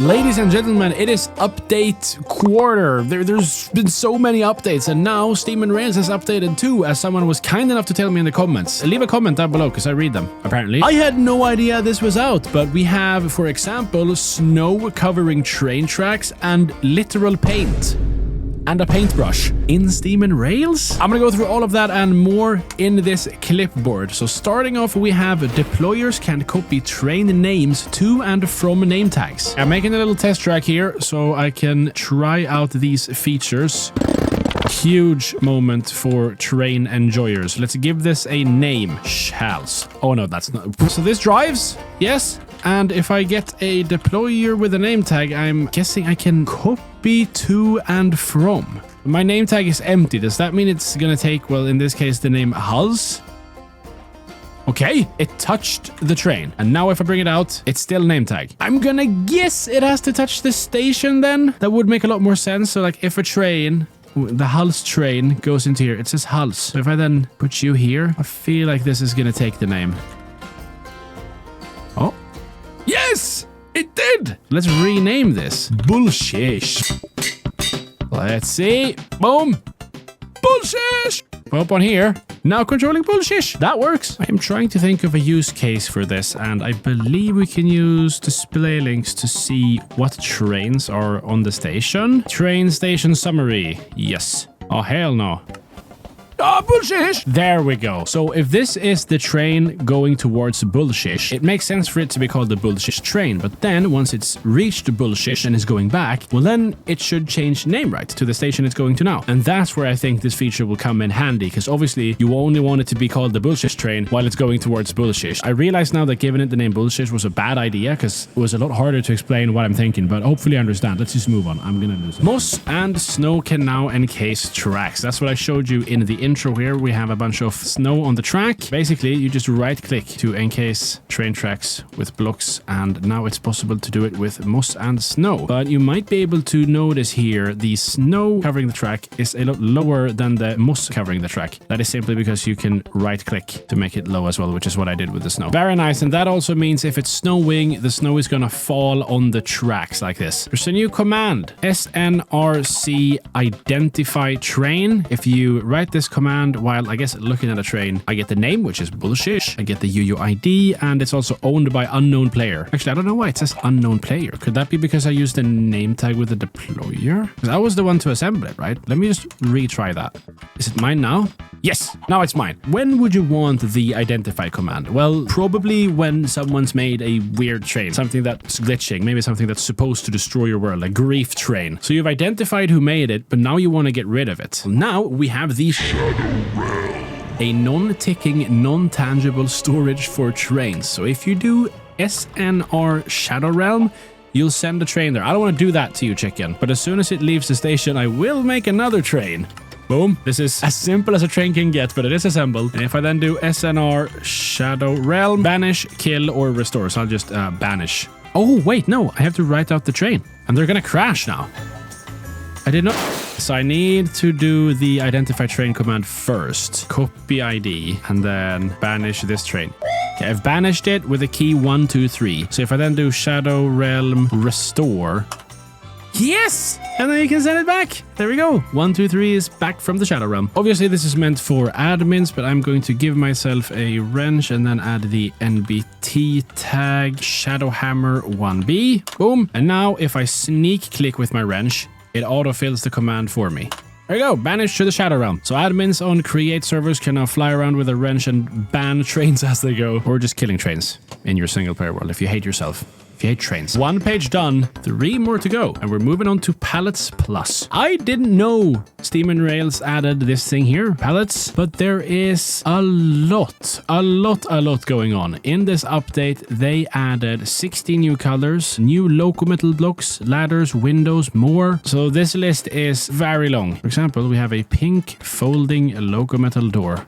Ladies and gentlemen, it is update quarter. There's been so many updates, and now Steam and Rails has updated too, as someone was kind enough to tell me in the comments. Leave a comment down below, because I read them, apparently. I had no idea this was out, but we have, for example, snow covering train tracks and literal paint. And a paintbrush in Steam and Rails. I'm gonna go through all of that and more in this clipboard. So starting off, we have deployers can copy train names to and from name tags. I'm making a little test track here so I can try out these features. Huge moment for train enjoyers. Let's give this a name. Shalz. Oh no, that's not. So this drives? Yes. And if I get a deployer with a name tag, I'm guessing I can copy to and from. My name tag is empty. Does that mean it's gonna take, well, in this case, the name Shalz? Okay, it touched the train. And now if I bring it out, it's still name tag. I'm gonna guess it has to touch the station then. That would make a lot more sense. So like if a train, the Shalz train goes into here, it says Shalz. So if I then put you here, I feel like this is gonna take the name. Oh. Yes! It did! Let's rename this. Bullshit. Let's see. Boom. Bullshit! Up on here. Now controlling bullshit. That works. I am trying to think of a use case for this, and I believe we can use display links to see what trains are on the station. Train station summary. Yes. Oh, hell no. Oh, bullshit! There we go. So if this is the train going towards bullshit, it makes sense for it to be called the bullshit train. But then once it's reached bullshit and is going back, well then it should change name right to the station it's going to now. And that's where I think this feature will come in handy, because obviously you only want it to be called the bullshit train while it's going towards bullshit. I realize now that giving it the name bullshit was a bad idea, because it was a lot harder to explain what I'm thinking, but hopefully you understand. Let's just move on. I'm gonna lose it. Moss and snow can now encase tracks. That's what I showed you in the intro here. We have a bunch of snow on the track. Basically, you just right click to encase train tracks with blocks, and now it's possible to do it with moss and snow. But you might be able to notice here the snow covering the track is a lot lower than the moss covering the track. That is simply because you can right click to make it low as well, which is what I did with the snow. Very nice. And that also means if it's snowing, the snow is gonna fall on the tracks like this. There's a new command, SNRC identify train. If you write this command while, I guess, looking at a train, I get the name, which is bullshit. I get the UUID, and it's also owned by unknown player. Actually, I don't know why it says unknown player. Could that be because I used the name tag with the deployer? Because I was the one to assemble it, right? Let me just retry that. Is it mine now? Yes, now it's mine. When would you want the identify command? Well, probably when someone's made a weird train, something that's glitching, maybe something that's supposed to destroy your world, a grief train. So you've identified who made it, but now you want to get rid of it. Now we have the a non-ticking, non-tangible storage for trains. So if you do SNR Shadow Realm, you'll send a train there. I don't want to do that to you, chicken. But as soon as it leaves the station, I will make another train. Boom. This is as simple as a train can get, but it is assembled. And if I then do SNR Shadow Realm, banish, kill, or restore. So I'll just banish. Oh, wait, no. I have to write out the train. And they're going to crash now. I did not. So I need to do the identify train command first. Copy ID and then banish this train. Okay, I've banished it with the key 1, 2, 3. So if I then do Shadow Realm restore. Yes! And then you can send it back. There we go. 1, 2, 3 is back from the Shadow Realm. Obviously, this is meant for admins, but I'm going to give myself a wrench and then add the NBT tag Shadow Hammer 1B. Boom. And now if I sneak click with my wrench, it autofills the command for me. There you go, banish to the Shadow Realm. So admins on create servers can now fly around with a wrench and ban trains as they go, or just killing trains in your single player world if you hate yourself. If you hate trains. 1 page done, 3 more to go, and we're moving on to Pallets Plus. I didn't know Steam and Rails added this thing here, pallets, but there is a lot going on. In this update, they added 60 new colors, new loco metal blocks, ladders, windows, more. So this list is very long. For example, we have a pink folding loco metal door.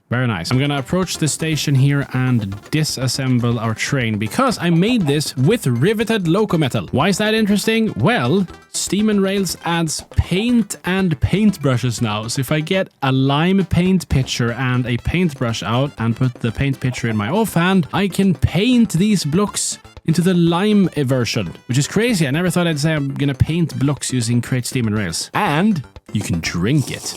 Very nice. I'm gonna approach the station here and disassemble our train because I made this with riveted loco metal. Why is that interesting? Well, Steam and Rails adds paint and paintbrushes now. So if I get a lime paint pitcher and a paintbrush out and put the paint pitcher in my offhand, I can paint these blocks into the lime version, which is crazy. I never thought I'd say I'm gonna paint blocks using Create Steam and Rails. And you can drink it.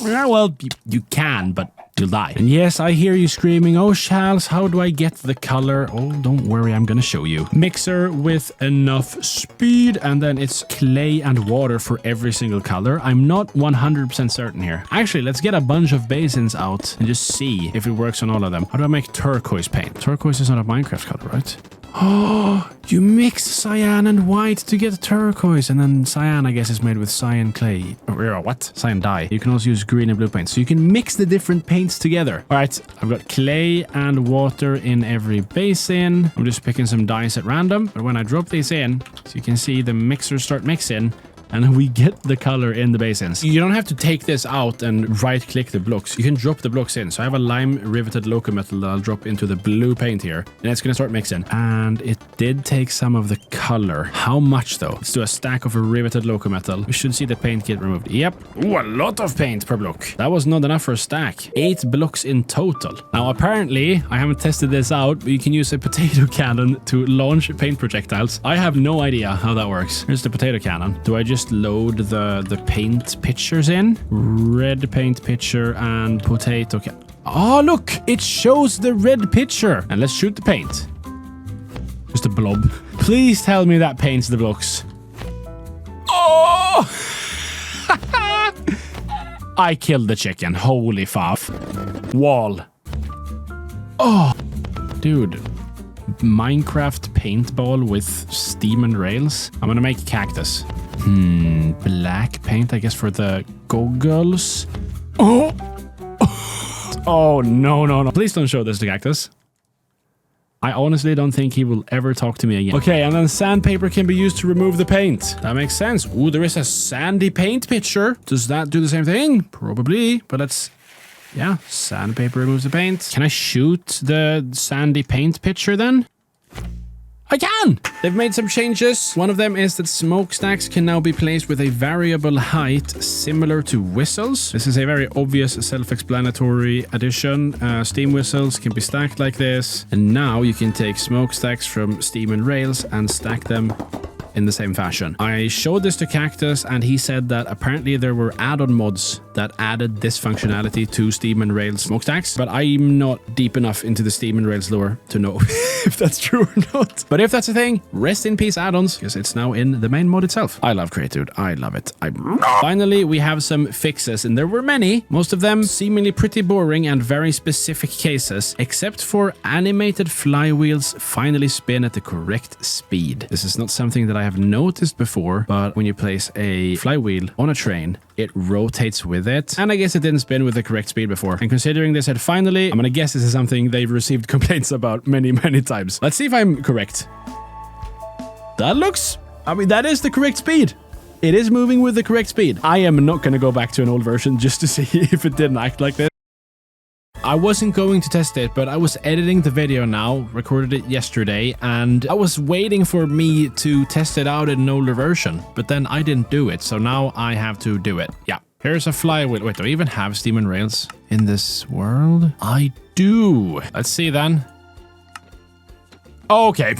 Yeah, well, you can, but you'll die. And yes, I hear you screaming, oh, Shalz, how do I get the color? Oh, don't worry, I'm gonna show you. Mixer with enough speed, and then it's clay and water for every single color. I'm not 100% certain here. Actually, let's get a bunch of basins out and just see if it works on all of them. How do I make turquoise paint? Turquoise is not a Minecraft color, right? Oh, you mix cyan and white to get turquoise, and then cyan, I guess, is made with cyan clay. Or what? Cyan dye. You can also use green and blue paint, so you can mix the different paints together. All right, I've got clay and water in every basin. I'm just picking some dyes at random, but when I drop these in, so you can see the mixer start mixing, and we get the color in the basins. You don't have to take this out and right-click the blocks. You can drop the blocks in. So I have a lime riveted local metal that I'll drop into the blue paint here, and it's gonna start mixing. And it did take some of the color. How much though? Let's do a stack of a riveted local metal. We should see the paint get removed. Yep. Ooh, a lot of paint per block. That was not enough for a stack. 8 blocks in total. Now, apparently, I haven't tested this out, but you can use a potato cannon to launch paint projectiles. I have no idea how that works. Here's the potato cannon. Do I just load the paint pictures in? Red paint picture and potato can. Oh, look! It shows the red picture. And let's shoot the paint. Just a blob. Please tell me that paints the blocks. Oh! I killed the chicken. Holy fuck. Wall. Oh! Dude. Minecraft paintball with Steam and Rails. I'm gonna make cactus. Black paint, I guess, for the goggles. Oh! Oh, no. Please don't show this to cactus. I honestly don't think he will ever talk to me again. Okay, and then sandpaper can be used to remove the paint. That makes sense. Ooh, there is a sandy paint picture. Does that do the same thing? Probably, but let's... Yeah, sandpaper removes the paint. Can I shoot the sandy paint picture then? I can! They've made some changes. One of them is that smokestacks can now be placed with a variable height similar to whistles. This is a very obvious self-explanatory addition. Steam whistles can be stacked like this. And now you can take smokestacks from Steam and Rails and stack them in the same fashion. I showed this to Cactus and he said that apparently there were add-on mods that added this functionality to Steam and Rails smokestacks, but I'm not deep enough into the Steam and Rails lore to know if that's true or not. But if that's a thing, rest in peace add-ons, because it's now in the main mod itself. I love Create, dude. I love it. Finally, we have some fixes, and there were many, most of them seemingly pretty boring and very specific cases, except for animated flywheels finally spin at the correct speed. This is not something that I have noticed before, but when you place a flywheel on a train, it rotates with it. And I guess it didn't spin with the correct speed before. And considering this had finally, I'm gonna guess this is something they've received complaints about many times. Let's see if I'm correct. That is the correct speed. It is moving with the correct speed. I am not gonna go back to an old version just to see if it didn't act like this. I wasn't going to test it, but I was editing the video now, recorded it yesterday, and I was waiting for me to test it out in an older version, but then I didn't do it, so now I have to do it. Yeah. Here's a flywheel. Wait, do I even have Steam and Rails in this world? I do. Let's see then. Okay.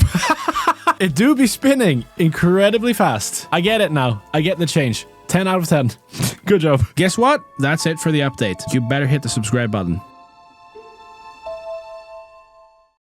It do be spinning incredibly fast. I get it now. I get the change. 10 out of 10. Good job. Guess what? That's it for the update. You better hit the subscribe button.